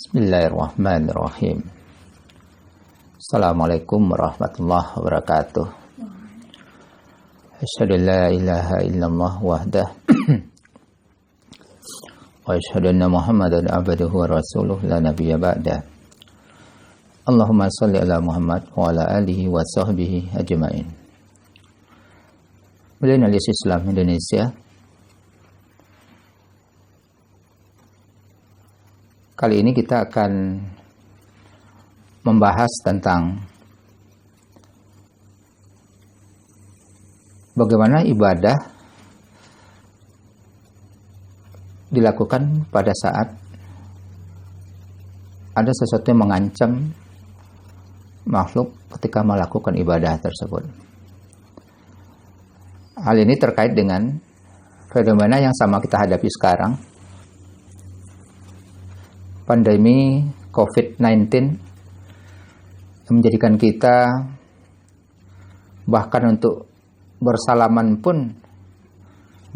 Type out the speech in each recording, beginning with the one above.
Bismillahirrahmanirrahim. Assalamualaikum warahmatullahi wabarakatuh. Asyhadu an la ilaha illallah wahdah wa asyhadu anna Muhammadan abduhu wa rasuluh la nabiyya ba'dah. Allahumma shalli ala Muhammad wa ala alihi wa sahbihi ajmain. Milenialis Islam Indonesia, kali ini kita akan membahas tentang bagaimana ibadah dilakukan pada saat ada sesuatu yang mengancam makhluk ketika melakukan ibadah tersebut. Hal ini terkait dengan fenomena yang sama kita hadapi sekarang, pandemi COVID-19 yang menjadikan kita bahkan untuk bersalaman pun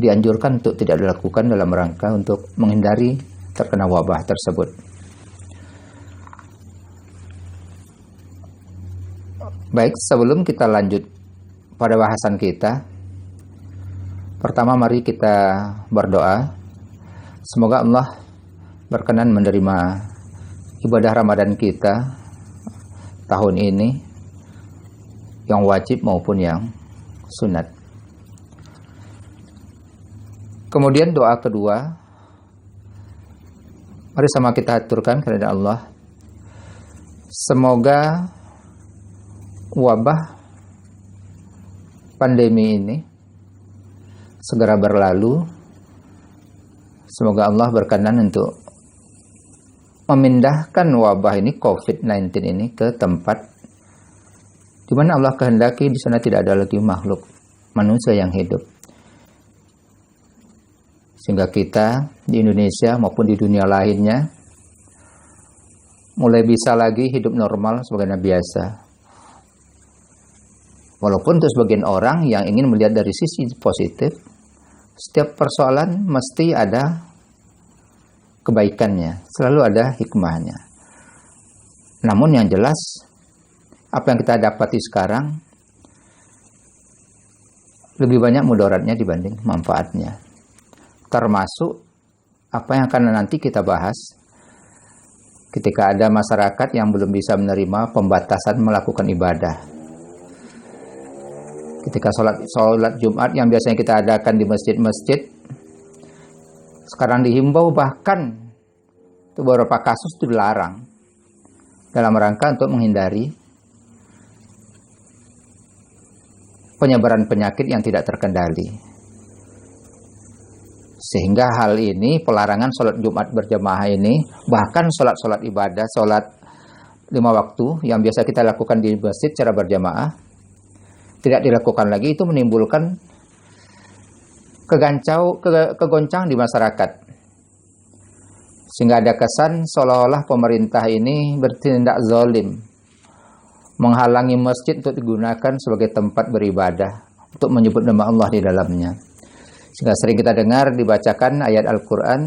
dianjurkan untuk tidak dilakukan dalam rangka untuk menghindari terkena wabah tersebut. Baik, sebelum kita lanjut pada bahasan kita, pertama mari kita berdoa semoga Allah berkenan menerima ibadah Ramadan kita tahun ini, yang wajib maupun yang sunat. Kemudian doa kedua, mari sama kita aturkan kepada Allah, semoga wabah pandemi ini segera berlalu. Semoga Allah berkenan untuk memindahkan wabah ini, COVID-19 ini, ke tempat di mana Allah kehendaki. Di sana tidak ada lagi makhluk manusia yang hidup, sehingga kita di Indonesia maupun di dunia lainnya mulai bisa lagi hidup normal sebagaimana biasa. Walaupun untuk sebagian orang yang ingin melihat dari sisi positif, setiap persoalan mesti ada kebaikannya, selalu ada hikmahnya. Namun yang jelas, apa yang kita dapati sekarang lebih banyak mudaratnya dibanding manfaatnya. Termasuk apa yang akan nanti kita bahas ketika ada masyarakat yang belum bisa menerima pembatasan melakukan ibadah. Ketika sholat Jumat yang biasanya kita adakan di masjid-masjid, sekarang dihimbau, bahkan beberapa kasus itu dilarang dalam rangka untuk menghindari penyebaran penyakit yang tidak terkendali. Sehingga hal ini, pelarangan sholat Jumat berjamaah ini, bahkan sholat ibadah, sholat 5 waktu yang biasa kita lakukan di masjid secara berjamaah, tidak dilakukan lagi. Itu menimbulkan kegoncang di masyarakat, sehingga ada kesan seolah-olah pemerintah ini bertindak zalim, menghalangi masjid untuk digunakan sebagai tempat beribadah, untuk menyebut nama Allah di dalamnya. Sehingga sering kita dengar dibacakan ayat Al-Quran,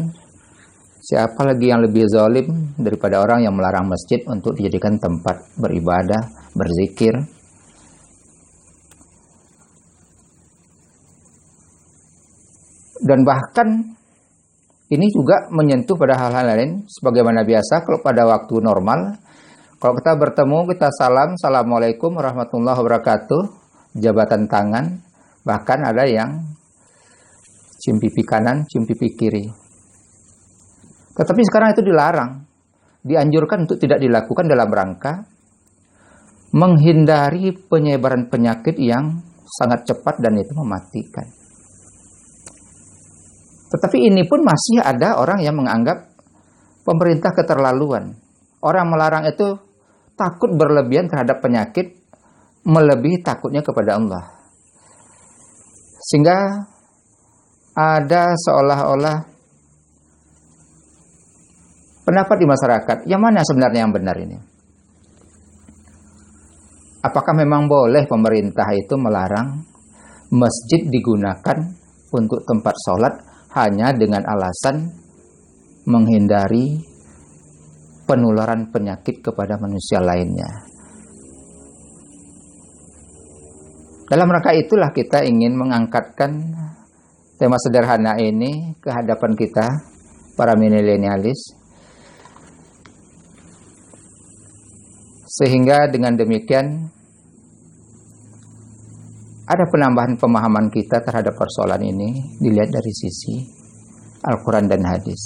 siapa lagi yang lebih zalim daripada orang yang melarang masjid untuk dijadikan tempat beribadah, berzikir. Dan bahkan ini juga menyentuh pada hal-hal lain. Sebagaimana biasa, kalau pada waktu normal, kalau kita bertemu, kita salam, assalamualaikum warahmatullahi wabarakatuh, jabatan tangan, bahkan ada yang cium pipi kanan, cium pipi kiri. Tetapi sekarang itu dilarang, dianjurkan untuk tidak dilakukan dalam rangka menghindari penyebaran penyakit yang sangat cepat dan itu mematikan. Tetapi ini pun masih ada orang yang menganggap pemerintah keterlaluan. Orang melarang itu takut berlebihan terhadap penyakit, melebihi takutnya kepada Allah. Sehingga ada seolah-olah pendapat di masyarakat, yang mana sebenarnya yang benar ini? Apakah memang boleh pemerintah itu melarang masjid digunakan untuk tempat sholat hanya dengan alasan menghindari penularan penyakit kepada manusia lainnya. Dalam rangka itulah kita ingin mengangkatkan tema sederhana ini ke hadapan kita, para milenialis, sehingga dengan demikian ada penambahan pemahaman kita terhadap persoalan ini dilihat dari sisi Al-Quran dan hadis.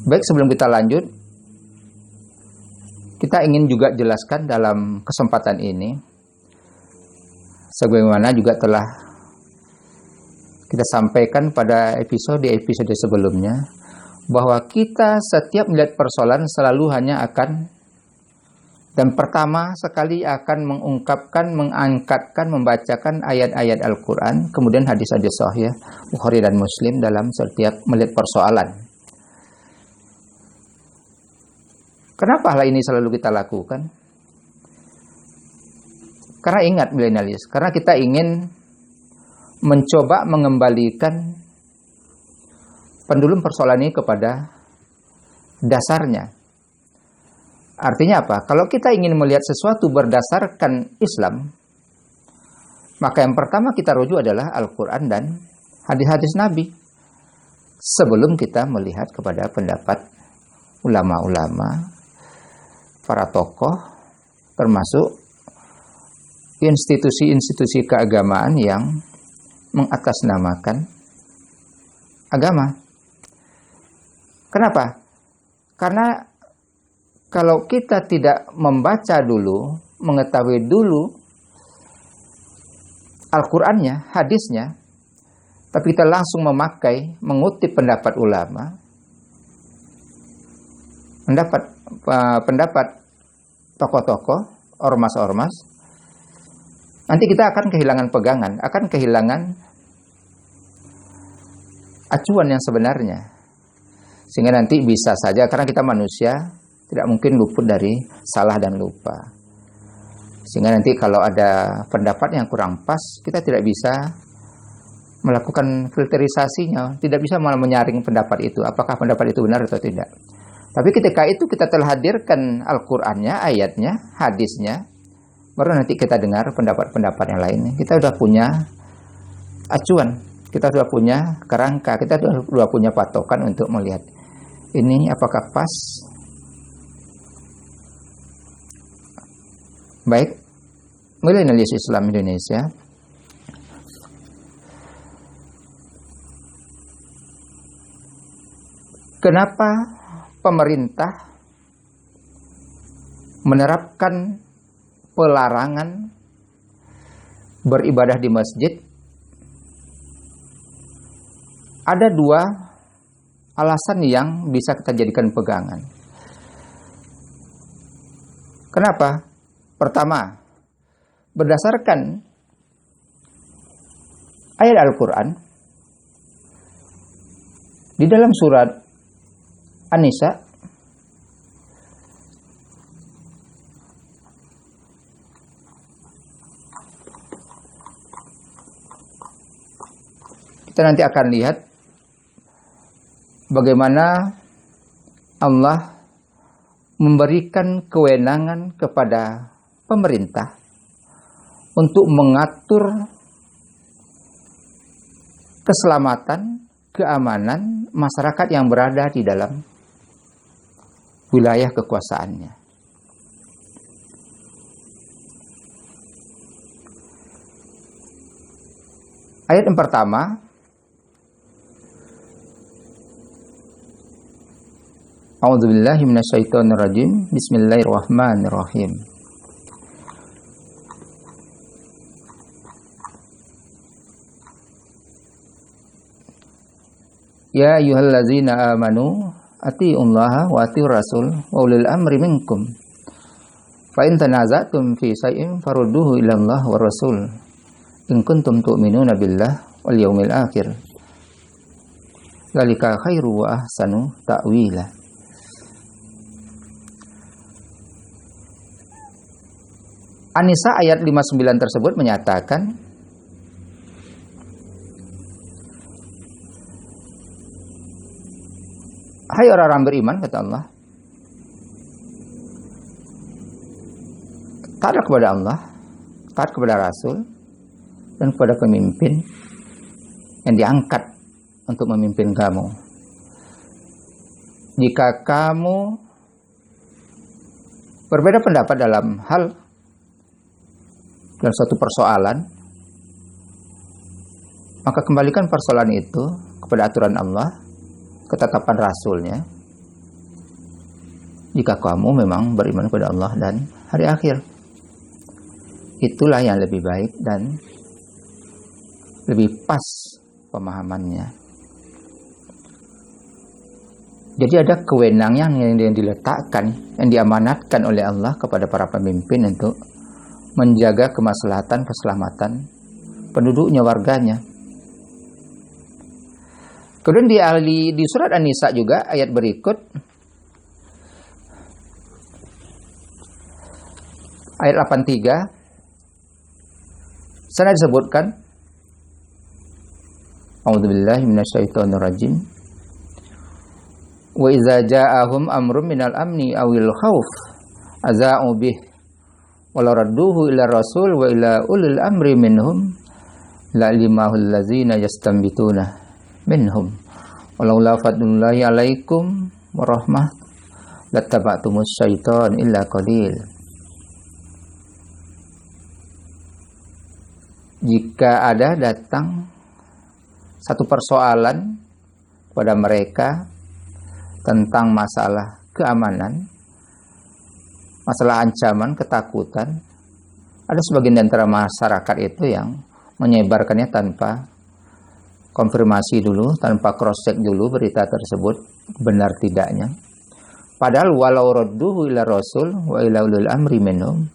Baik, sebelum kita lanjut, kita ingin juga jelaskan dalam kesempatan ini, sebagaimana juga telah kita sampaikan pada episode sebelumnya, bahwa kita setiap melihat persoalan selalu hanya akan, dan pertama sekali akan mengungkapkan, mengangkatkan, membacakan ayat-ayat Al-Quran, kemudian hadis-hadis sahih Bukhari dan Muslim dalam setiap melihat persoalan. Kenapa hal ini selalu kita lakukan? Karena ingat milenialis, karena kita ingin mencoba mengembalikan pendulum persoalan ini kepada dasarnya. Artinya apa? Kalau kita ingin melihat sesuatu berdasarkan Islam, maka yang pertama kita rujuk adalah Al-Quran dan hadis-hadis Nabi. Sebelum kita melihat kepada pendapat ulama-ulama, para tokoh, termasuk institusi-institusi keagamaan yang mengatasnamakan agama. Kenapa? Karena kalau kita tidak membaca dulu, mengetahui dulu Al-Qur'annya, hadisnya, tapi kita langsung memakai, mengutip pendapat ulama, pendapat tokoh-tokoh, ormas-ormas, nanti kita akan kehilangan pegangan, akan kehilangan acuan yang sebenarnya. Sehingga nanti bisa saja, karena kita manusia, tidak mungkin luput dari salah dan lupa. Sehingga nanti kalau ada pendapat yang kurang pas, kita tidak bisa melakukan filterisasinya, tidak bisa malah menyaring pendapat itu, apakah pendapat itu benar atau tidak. Tapi ketika itu kita telah hadirkan Al-Qur'annya, ayatnya, hadisnya, baru nanti kita dengar pendapat-pendapat yang lain. Kita sudah punya acuan, kita sudah punya kerangka, kita sudah punya patokan untuk melihat ini apakah pas. Baik, milenialis Islam Indonesia, kenapa pemerintah menerapkan pelarangan beribadah di masjid? Ada dua alasan yang bisa kita jadikan pegangan. Kenapa? Pertama, berdasarkan ayat Al-Quran di dalam surat An-Nisa kita nanti akan lihat bagaimana Allah memberikan kewenangan kepada pemerintah untuk mengatur keselamatan, keamanan masyarakat yang berada di dalam wilayah kekuasaannya. Ayat yang pertama, A'udzubillahi minasyaitonirrajim. Bismillahirrahmanirrahim. Ya ayyuhallazina amanu atiiullaha wa atiiur rasul wa ulil amri minkum. Fa in tanaza'tum fi shay'in farudduhu ila Allah wa rasul. In kuntum tu'minuna billah wal yaumil akhir. Dzalika khairu wa ahsanu ta'wila. An-Nisa ayat 59 tersebut menyatakan, hai orang-orang beriman, kata Allah, taat kepada Allah, taat kepada Rasul, dan kepada pemimpin yang diangkat untuk memimpin kamu. Jika kamu berbeda pendapat dalam suatu persoalan, maka kembalikan persoalan itu kepada aturan Allah, ketetapan Rasulnya. Jika kamu memang beriman kepada Allah dan hari akhir, itulah yang lebih baik dan lebih pas pemahamannya. Jadi ada kewenangan yang diletakkan, yang diamanatkan oleh Allah kepada para pemimpin untuk menjaga kemaslahatan, keselamatan penduduknya, warganya. Kemudian di surat An-Nisa juga ayat berikut, ayat 83, sana disebutkan, A'udzubillahi minasyaitonirrajim. Wa idza ja'ahum amrun minal amni awil khauf aza'u bih wa radduhu ila rasul wa ila ulil amri minhum la'limahu allazina yastanbituna minhum walaula fadlullahi alaikum wa rahmah lattaba'tumus syaitan illa qalil. Jika ada datang satu persoalan kepada mereka tentang masalah keamanan, masalah ancaman, ketakutan, ada sebagian di antara masyarakat itu yang menyebarkannya tanpa konfirmasi dulu, tanpa cross check dulu berita tersebut benar tidaknya. Padahal walau radduhu ila rasul wa ila ulil amri minhum,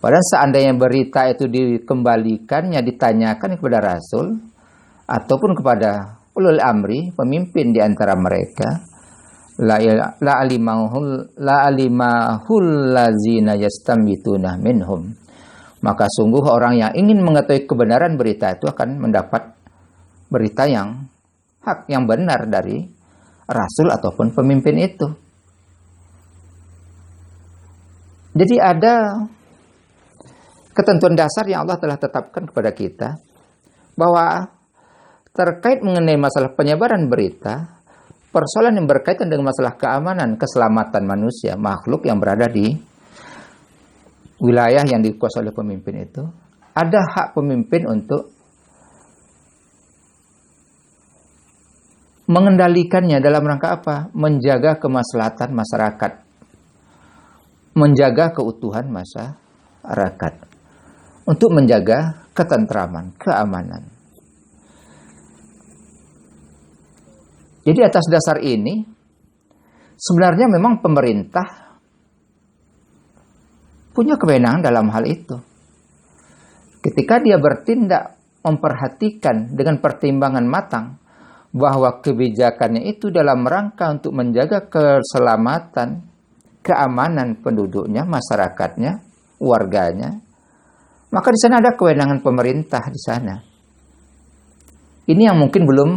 padahal seandainya berita itu dikembalikannya, ditanyakan kepada rasul ataupun kepada ulul amri, pemimpin di antara mereka, la alimahul lazina yastanbituna minhum, maka sungguh orang yang ingin mengetahui kebenaran berita itu akan mendapat berita yang hak, yang benar dari rasul ataupun pemimpin itu. Jadi ada ketentuan dasar yang Allah telah tetapkan kepada kita bahwa terkait mengenai masalah penyebaran berita, persoalan yang berkaitan dengan masalah keamanan, keselamatan manusia, makhluk yang berada di wilayah yang dikuasai oleh pemimpin itu, ada hak pemimpin untuk mengendalikannya dalam rangka apa? Menjaga kemaslahatan masyarakat, menjaga keutuhan masyarakat, untuk menjaga ketentraman, keamanan. Jadi atas dasar ini, sebenarnya memang pemerintah punya kewenangan dalam hal itu. Ketika dia bertindak memperhatikan dengan pertimbangan matang bahwa kebijakannya itu dalam rangka untuk menjaga keselamatan, keamanan penduduknya, masyarakatnya, warganya, maka di sana ada kewenangan pemerintah di sana. Ini yang mungkin belum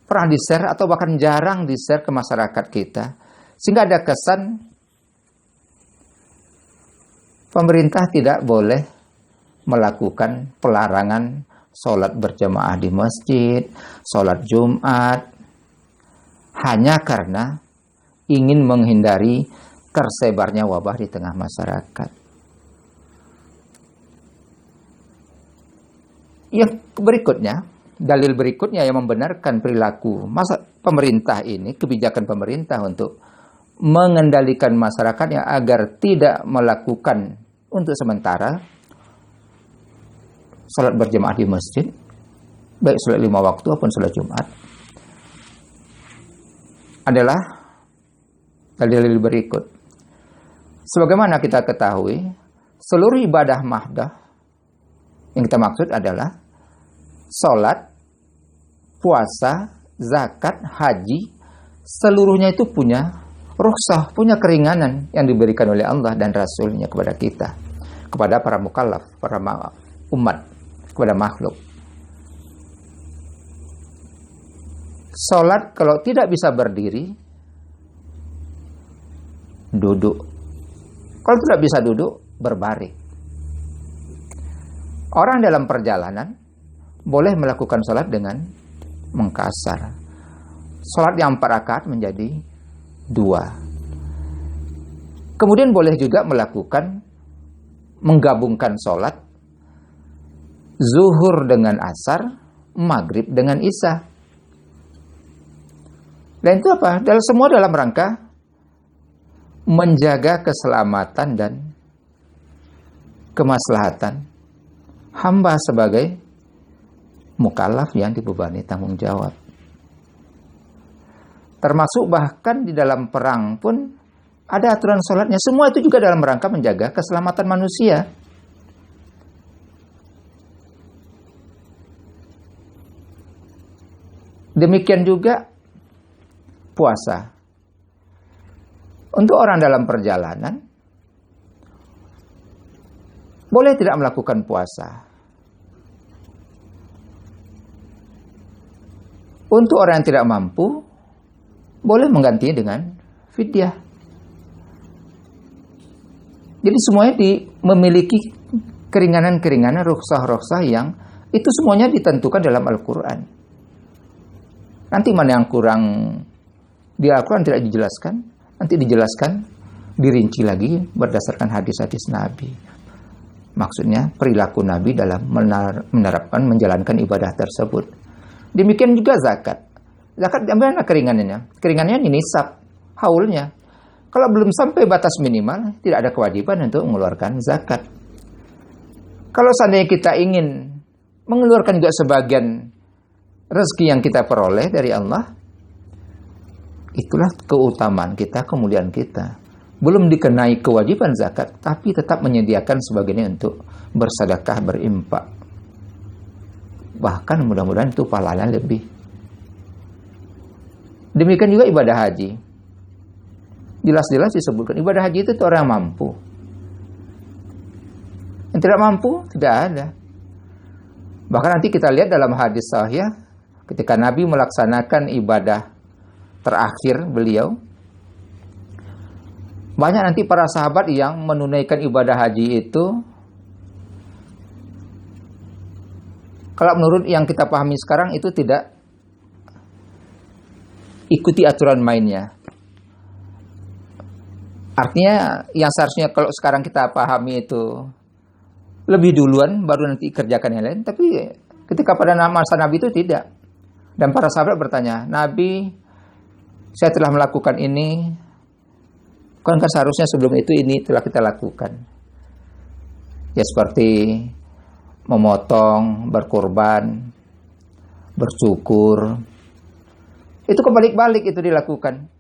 pernah di-share atau bahkan jarang di-share ke masyarakat kita. Sehingga ada kesan pemerintah tidak boleh melakukan pelarangan sholat berjamaah di masjid, sholat Jumat, hanya karena ingin menghindari tersebarnya wabah di tengah masyarakat. Yang berikutnya, dalil berikutnya yang membenarkan perilaku pemerintah ini, kebijakan pemerintah untuk mengendalikan masyarakatnya agar tidak melakukan untuk sementara salat berjamaah di masjid, baik salat 5 waktu maupun salat Jumat, adalah dalil berikut. Sebagaimana kita ketahui, seluruh ibadah mahdah yang kita maksud adalah salat, puasa, zakat, haji, seluruhnya itu punya rukhsah, punya keringanan yang diberikan oleh Allah dan Rasul-Nya kepada kita, kepada para mukallaf, para umat, kepada makhluk. Salat kalau tidak bisa berdiri, duduk. Kalau tidak bisa duduk, berbaring. Orang dalam perjalanan boleh melakukan sholat dengan mengkasar. Sholat yang 4 rakaat menjadi 2. Kemudian boleh juga menggabungkan sholat zuhur dengan asar, maghrib dengan isya. Dan itu apa? Semua dalam rangka menjaga keselamatan dan kemaslahatan hamba sebagai mukallaf yang dibebani tanggung jawab. Termasuk bahkan di dalam perang pun ada aturan sholatnya. Semua itu juga dalam rangka menjaga keselamatan manusia. Demikian juga puasa. Untuk orang dalam perjalanan, boleh tidak melakukan puasa. Untuk orang yang tidak mampu, boleh menggantinya dengan fidyah. Jadi semuanya memiliki keringanan-keringanan, rukhsah-rukhsah yang itu semuanya ditentukan dalam Al-Quran. Nanti mana yang kurang di Al-Quran tidak dijelaskan, nanti dijelaskan, dirinci lagi berdasarkan hadis-hadis Nabi. Maksudnya perilaku Nabi dalam menerapkan, menjalankan ibadah tersebut. Demikian juga zakat. Zakat mana keringanannya? Keringanannya nisab, haulnya. Kalau belum sampai batas minimal, tidak ada kewajiban untuk mengeluarkan zakat. Kalau seandainya kita ingin mengeluarkan juga sebagian rezeki yang kita peroleh dari Allah, itulah keutamaan kita, kemuliaan kita. Belum dikenai kewajiban zakat, tapi tetap menyediakan sebagiannya untuk bersedekah, berimpak. Bahkan mudah-mudahan itu pahalanya lebih. Demikian juga ibadah haji. Jelas-jelas disebutkan ibadah haji itu orang yang mampu. Yang tidak mampu, tidak ada. Bahkan nanti kita lihat dalam hadis sahih, ketika Nabi melaksanakan ibadah terakhir beliau, banyak nanti para sahabat yang menunaikan ibadah haji itu, kalau menurut yang kita pahami sekarang itu tidak ikuti aturan mainnya. Artinya yang seharusnya kalau sekarang kita pahami itu lebih duluan baru nanti kerjakan yang lain, tapi ketika pada masa Nabi itu tidak. Dan para sahabat bertanya, Nabi, saya telah melakukan ini, kan seharusnya sebelum itu ini telah kita lakukan. Ya seperti memotong, berkorban, bersyukur. Itu kebalik-balik itu dilakukan.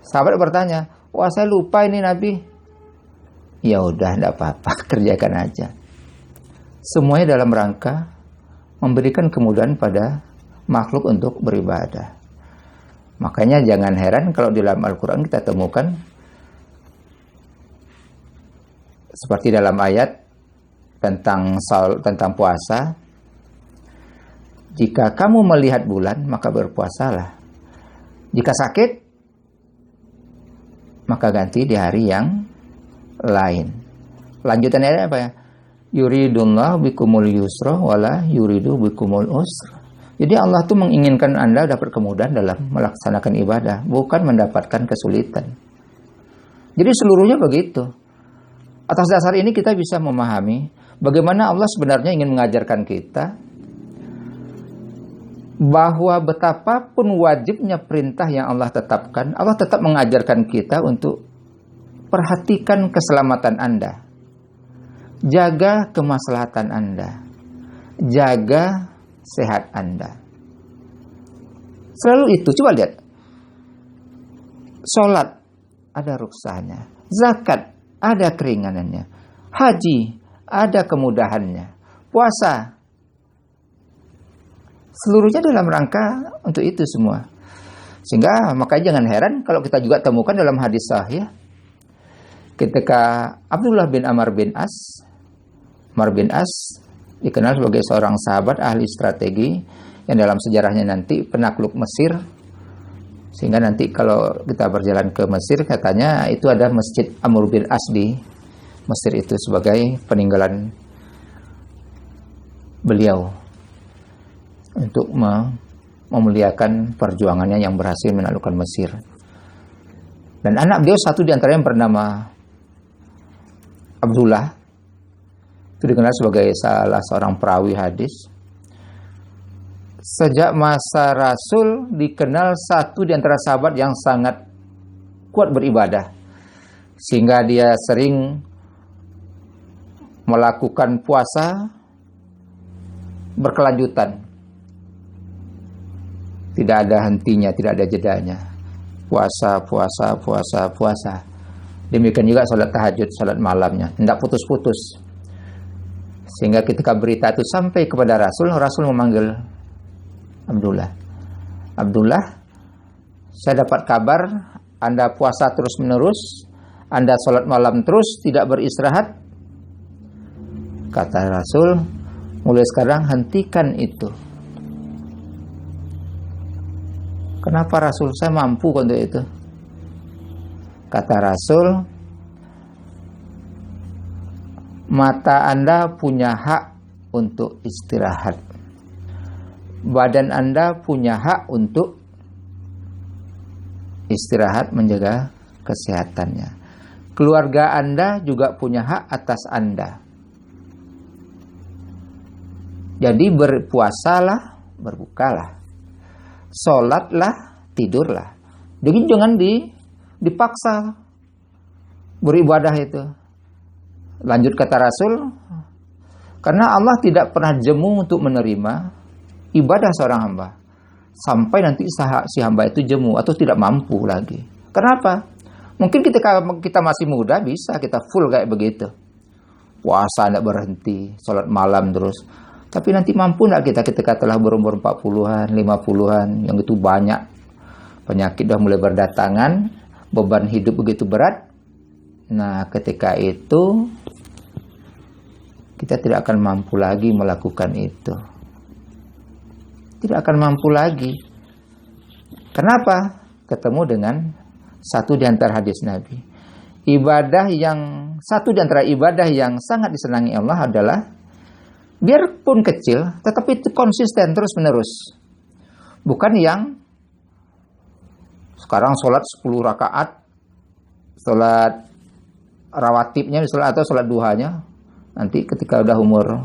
Sahabat bertanya, wah saya lupa ini Nabi. Ya udah, tidak apa-apa, kerjakan aja. Semuanya dalam rangka memberikan kemudahan pada makhluk untuk beribadah. Makanya jangan heran kalau di dalam Al-Quran kita temukan seperti dalam ayat tentang puasa, jika kamu melihat bulan maka berpuasalah. Jika sakit maka ganti di hari yang lain. Lanjutannya apa ya? Yuridullahu bikumul yusra wala yuridu bikumul usra. Jadi Allah tuh menginginkan Anda dapat kemudahan dalam melaksanakan ibadah, bukan mendapatkan kesulitan. Jadi seluruhnya begitu. Atas dasar ini kita bisa memahami bagaimana Allah sebenarnya ingin mengajarkan kita bahwa betapapun wajibnya perintah yang Allah tetapkan, Allah tetap mengajarkan kita untuk perhatikan keselamatan Anda. Jaga kemaslahatan Anda. Jaga sehat Anda. Selalu itu. Coba lihat. Sholat ada ruksahnya. Zakat ada keringanannya. Haji ada kemudahannya. Puasa seluruhnya dalam rangka untuk itu semua. Sehingga makanya jangan heran kalau kita juga temukan dalam hadis sahih ketika Abdullah bin Amr bin As dikenal sebagai seorang sahabat ahli strategi yang dalam sejarahnya nanti penakluk Mesir Sehingga nanti kalau kita berjalan ke Mesir, katanya itu ada Masjid Amr bin As di Mesir itu sebagai peninggalan beliau untuk memuliakan perjuangannya yang berhasil menaklukkan Mesir. Dan anak beliau satu di antaranya yang bernama Abdullah, itu dikenal sebagai salah seorang perawi hadis. Sejak masa Rasul dikenal satu di antara sahabat yang sangat kuat beribadah, sehingga dia sering melakukan puasa berkelanjutan, tidak ada hentinya, tidak ada jedanya, puasa. Demikian juga salat tahajud, salat malamnya, tidak putus-putus. Sehingga ketika berita itu sampai kepada Rasul memanggil Abdullah, saya dapat kabar Anda puasa terus-menerus, Anda salat malam terus, tidak beristirahat. Kata Rasul, mulai sekarang hentikan itu. Kenapa Rasul? Saya mampu untuk itu. Kata Rasul, mata Anda punya hak untuk istirahat. Badan Anda punya hak untuk istirahat, menjaga kesehatannya. Keluarga Anda juga punya hak atas Anda. Jadi berpuasalah, berbukalah, sholatlah, tidurlah. Jadi jangan dipaksa beribadah itu. Lanjut kata Rasul, karena Allah tidak pernah jemu untuk menerima ibadah seorang hamba sampai nanti si hamba itu jemu atau tidak mampu lagi. Kenapa? Mungkin ketika kita masih muda bisa kita full kayak begitu, puasa tidak berhenti, sholat malam terus. Tapi nanti mampu tidak kita ketika telah berumur 40-an, 50-an, yang itu banyak penyakit sudah mulai berdatangan, beban hidup begitu berat. Nah, ketika itu kita tidak akan mampu lagi melakukan itu. Tidak akan mampu lagi. Kenapa? Ketemu dengan satu di antara hadis Nabi. Satu di antara ibadah yang sangat disenangi Allah adalah biarpun kecil, tetapi itu konsisten terus-menerus. Bukan yang sekarang sholat 10 rakaat, sholat rawatibnya misalnya, atau sholat duhanya, nanti ketika udah umur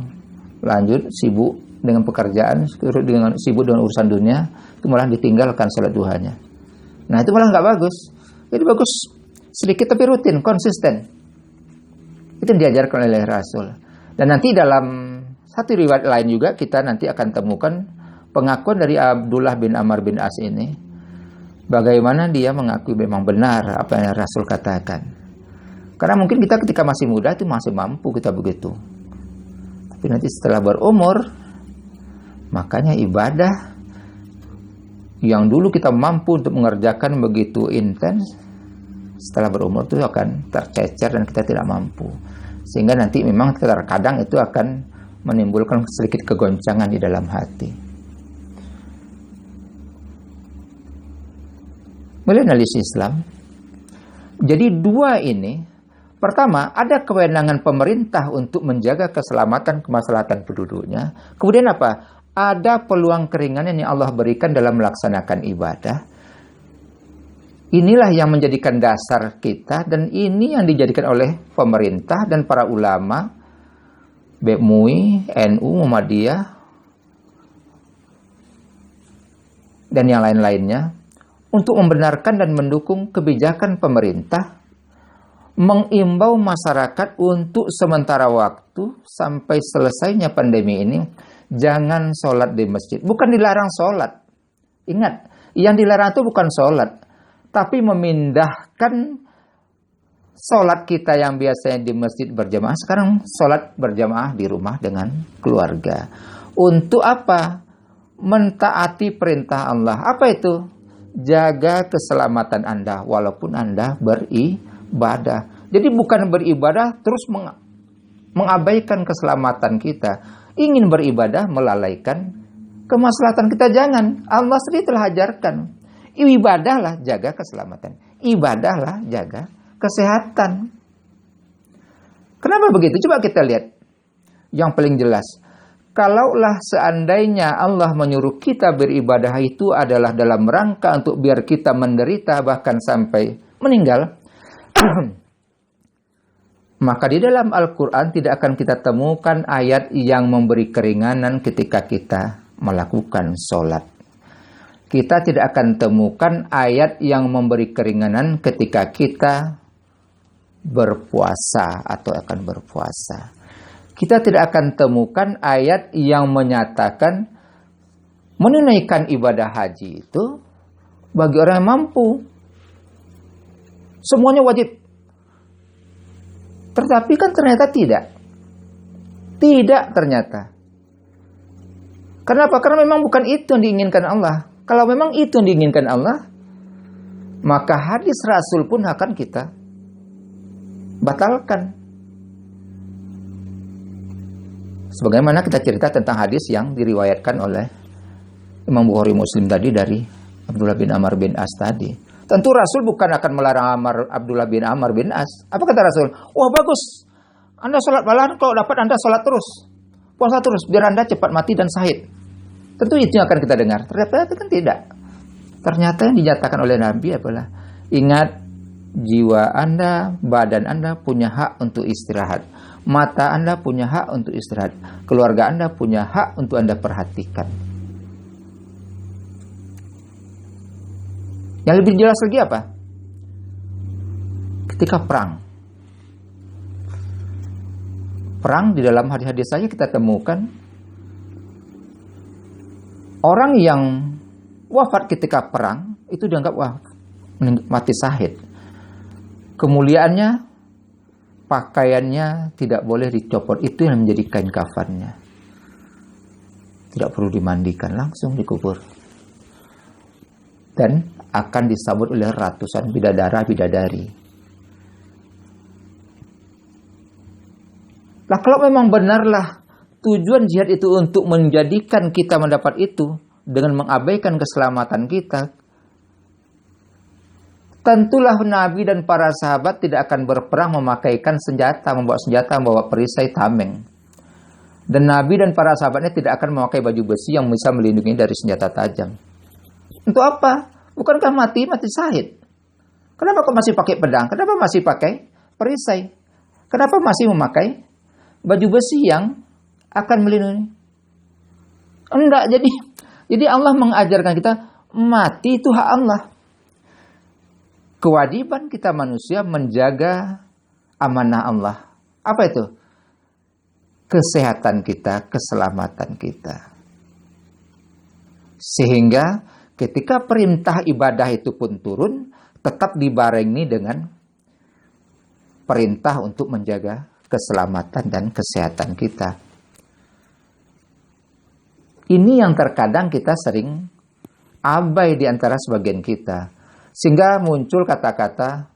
lanjut, sibuk dengan pekerjaan, sibuk dengan urusan dunia, itu malah ditinggalkan sholat duhanya. Nah, itu malah nggak bagus. Jadi bagus sedikit tapi rutin, konsisten. Itu yang diajarkan oleh Rasul. Dan nanti dalam satu riwayat lain juga kita nanti akan temukan pengakuan dari Abdullah bin Amr bin As ini, bagaimana dia mengakui memang benar apa yang Rasul katakan. Karena mungkin kita ketika masih muda itu masih mampu kita begitu. Tapi nanti setelah berumur, makanya ibadah yang dulu kita mampu untuk mengerjakan begitu intens, setelah berumur itu akan tercecer dan kita tidak mampu. Sehingga nanti memang terkadang itu akan menimbulkan sedikit kegoncangan di dalam hati. Melihat analisis Islam, jadi dua ini, pertama ada kewenangan pemerintah untuk menjaga keselamatan kemaslahatan penduduknya. Kemudian apa? Ada peluang keringanan yang Allah berikan dalam melaksanakan ibadah. Inilah yang menjadikan dasar kita, dan ini yang dijadikan oleh pemerintah dan para ulama, MUI, NU, Muhammadiyah, dan yang lain-lainnya, untuk membenarkan dan mendukung kebijakan pemerintah, mengimbau masyarakat untuk sementara waktu sampai selesainya pandemi ini, jangan sholat di masjid. Bukan dilarang sholat. Ingat, yang dilarang itu bukan sholat, tapi memindahkan sholat kita yang biasanya di masjid berjamaah, sekarang sholat berjamaah di rumah dengan keluarga. Untuk apa? Mentaati perintah Allah. Apa itu? Jaga keselamatan Anda walaupun Anda beribadah. Jadi bukan beribadah terus mengabaikan keselamatan kita. Ingin beribadah melalaikan kemaslahatan kita, jangan. Allah sendiri telah ajarkan. Ibadahlah jaga keselamatan. Ibadahlah jaga kesehatan. Kenapa begitu? Coba kita lihat yang paling jelas. Kalaulah seandainya Allah menyuruh kita beribadah itu adalah dalam rangka untuk biar kita menderita bahkan sampai meninggal, maka di dalam Al-Quran tidak akan kita temukan ayat yang memberi keringanan ketika kita melakukan sholat. Kita tidak akan temukan ayat yang memberi keringanan ketika kita berpuasa atau akan berpuasa. Kita tidak akan temukan ayat yang menyatakan menunaikan ibadah haji itu bagi orang yang mampu. Semuanya wajib. Tetapi kan ternyata tidak. Tidak ternyata. Kenapa? Karena memang bukan itu yang diinginkan Allah. Kalau memang itu yang diinginkan Allah, maka hadis Rasul pun akan kita batalkan. Sebagaimana kita cerita tentang hadis yang diriwayatkan oleh Imam Bukhari Muslim tadi dari Abdullah bin Amr bin As tadi. Tentu Rasul bukan akan melarang Abdullah bin Amr bin As. Apa kata Rasul? Wah bagus, Anda sholat malam, kalau dapat Anda sholat terus, puasa terus, biar Anda cepat mati dan syahid. Tentu itu yang akan kita dengar. Ternyata kan tidak. Ternyata yang dinyatakan oleh Nabi adalah, ingat, jiwa Anda, badan Anda punya hak untuk istirahat. Mata Anda punya hak untuk istirahat. Keluarga Anda punya hak untuk Anda perhatikan. Yang lebih jelas lagi apa? Ketika perang. Perang di dalam hadis-hadis saja kita temukan orang yang wafat ketika perang itu dianggap mati syahid. Kemuliaannya, pakaiannya tidak boleh dicopot. Itu yang menjadi kain kafannya. Tidak perlu dimandikan, langsung dikubur. Dan akan disambut oleh ratusan bidadari. Lah kalau memang benarlah tujuan jihad itu untuk menjadikan kita mendapat itu dengan mengabaikan keselamatan kita, tentulah Nabi dan para sahabat tidak akan berperang memakaikan senjata, membawa perisai, tameng. Dan Nabi dan para sahabatnya tidak akan memakai baju besi yang bisa melindungi dari senjata tajam. Untuk apa? Bukankah mati syahid? Kenapa kok masih pakai pedang? Kenapa masih pakai perisai? Kenapa masih memakai baju besi yang akan melindungi? Enggak, jadi Allah mengajarkan kita mati itu hak Allah. Kewajiban kita manusia menjaga amanah Allah. Apa itu? Kesehatan kita, keselamatan kita. Sehingga ketika perintah ibadah itu pun turun, tetap dibarengi dengan perintah untuk menjaga keselamatan dan kesehatan kita. Ini yang terkadang kita sering abai di antara sebagian kita. Sehingga muncul kata-kata,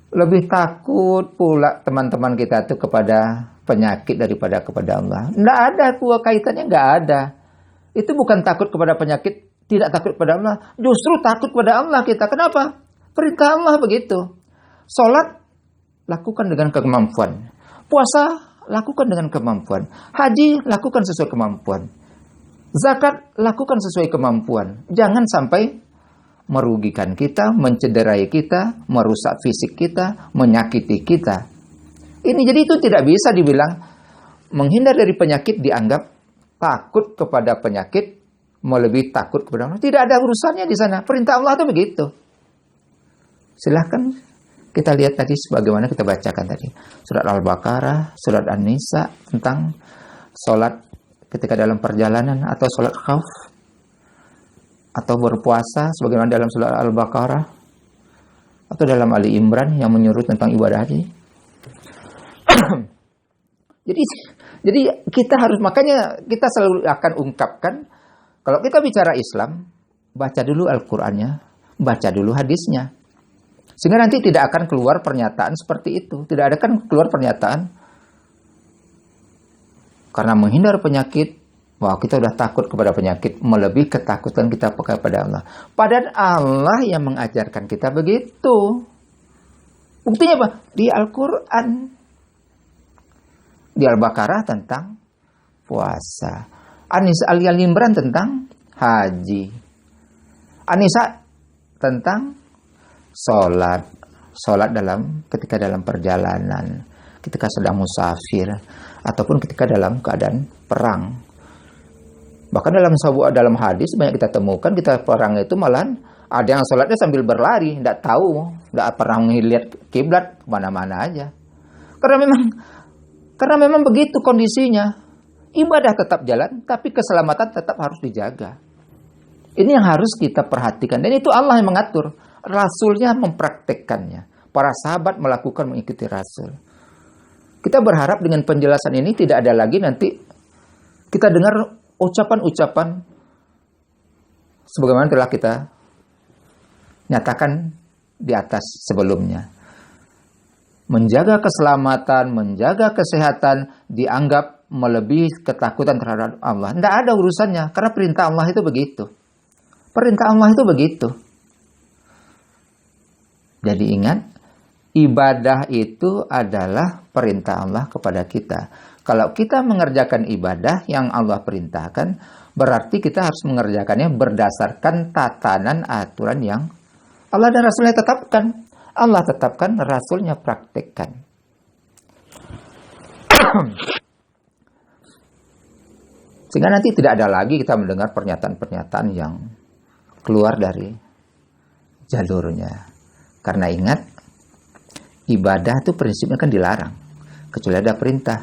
lebih takut pula teman-teman kita itu kepada penyakit daripada kepada Allah. Tidak ada kaitannya, nggak ada. Itu bukan takut kepada penyakit, tidak takut kepada Allah. Justru takut kepada Allah kita. Kenapa? Perintah Allah begitu. Sholat, lakukan dengan kemampuan. Puasa, lakukan dengan kemampuan. Haji, lakukan sesuai kemampuan. Zakat, lakukan sesuai kemampuan. Jangan sampai merugikan kita, mencederai kita, merusak fisik kita, menyakiti kita. Jadi itu tidak bisa dibilang menghindar dari penyakit dianggap takut kepada penyakit melebihi takut kepada Allah. Tidak ada urusannya di sana. Perintah Allah itu begitu. Silahkan kita lihat tadi sebagaimana kita bacakan tadi. Surat Al-Baqarah, surat An-Nisa tentang sholat ketika dalam perjalanan atau sholat khauf. Atau berpuasa sebagaimana dalam surat Al-Baqarah atau dalam Ali Imran yang menyuruh tentang ibadah haji. Jadi kita harus, makanya kita selalu akan ungkapkan, kalau kita bicara Islam, baca dulu Al-Qur'annya, baca dulu hadisnya. Sehingga nanti tidak akan keluar pernyataan seperti itu. Tidak akan keluar pernyataan karena menghindar penyakit Wah, kita udah takut kepada penyakit, melebihi ketakutan kita kepada Allah. Padahal Allah yang mengajarkan kita begitu. Buktinya apa? Di Al-Quran. Di Al-Baqarah tentang puasa. Al-Imran tentang haji. An-Nisa tentang sholat. Sholat ketika dalam perjalanan, ketika sedang musafir, ataupun ketika dalam keadaan perang. Bahkan dalam hadis banyak kita temukan, kita perang itu malah ada yang sholatnya sambil berlari, tidak pernah melihat kiblat, kemana-mana aja. Karena memang begitu kondisinya. Ibadah tetap jalan, tapi keselamatan tetap harus dijaga. Ini yang harus kita perhatikan. Dan itu Allah yang mengatur. Rasulnya mempraktekkannya. Para sahabat mengikuti Rasul. Kita berharap dengan penjelasan ini tidak ada lagi nanti kita dengar ucapan-ucapan sebagaimana telah kita nyatakan di atas sebelumnya. Menjaga keselamatan, menjaga kesehatan dianggap melebihi ketakutan terhadap Allah. Tidak ada urusannya, karena perintah Allah itu begitu. Perintah Allah itu begitu. Jadi ingat, ibadah itu adalah perintah Allah kepada kita. Kalau kita mengerjakan ibadah yang Allah perintahkan, berarti kita harus mengerjakannya berdasarkan tatanan aturan yang Allah dan Rasulnya tetapkan. Allah tetapkan, Rasulnya praktekkan. Sehingga nanti tidak ada lagi kita mendengar pernyataan-pernyataan yang keluar dari jalurnya. Karena ingat, ibadah itu prinsipnya kan dilarang, kecuali ada perintah.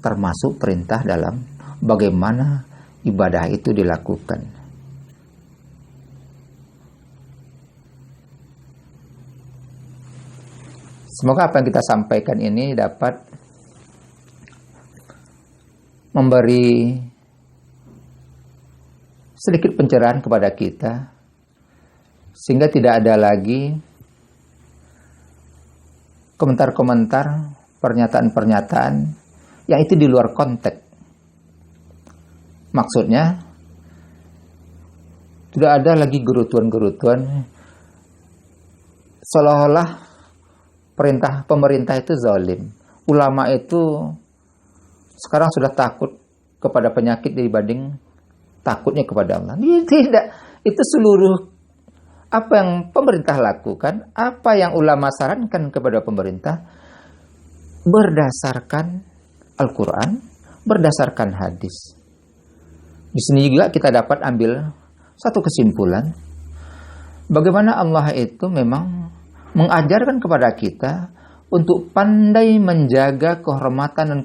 Termasuk perintah dalam bagaimana ibadah itu dilakukan. Semoga apa yang kita sampaikan ini dapat memberi sedikit pencerahan kepada kita, sehingga tidak ada lagi komentar-komentar, pernyataan-pernyataan yang itu di luar konteks. Maksudnya, tidak ada lagi gerutuan-gerutuan seolah-olah pemerintah itu zalim. Ulama itu sekarang sudah takut kepada penyakit dibanding takutnya kepada Allah. Tidak, itu seluruh apa yang pemerintah lakukan, apa yang ulama sarankan kepada pemerintah berdasarkan Al-Quran, berdasarkan hadis. Di sini juga kita dapat ambil satu kesimpulan, bagaimana Allah itu memang mengajarkan kepada kita untuk pandai menjaga kehormatan dan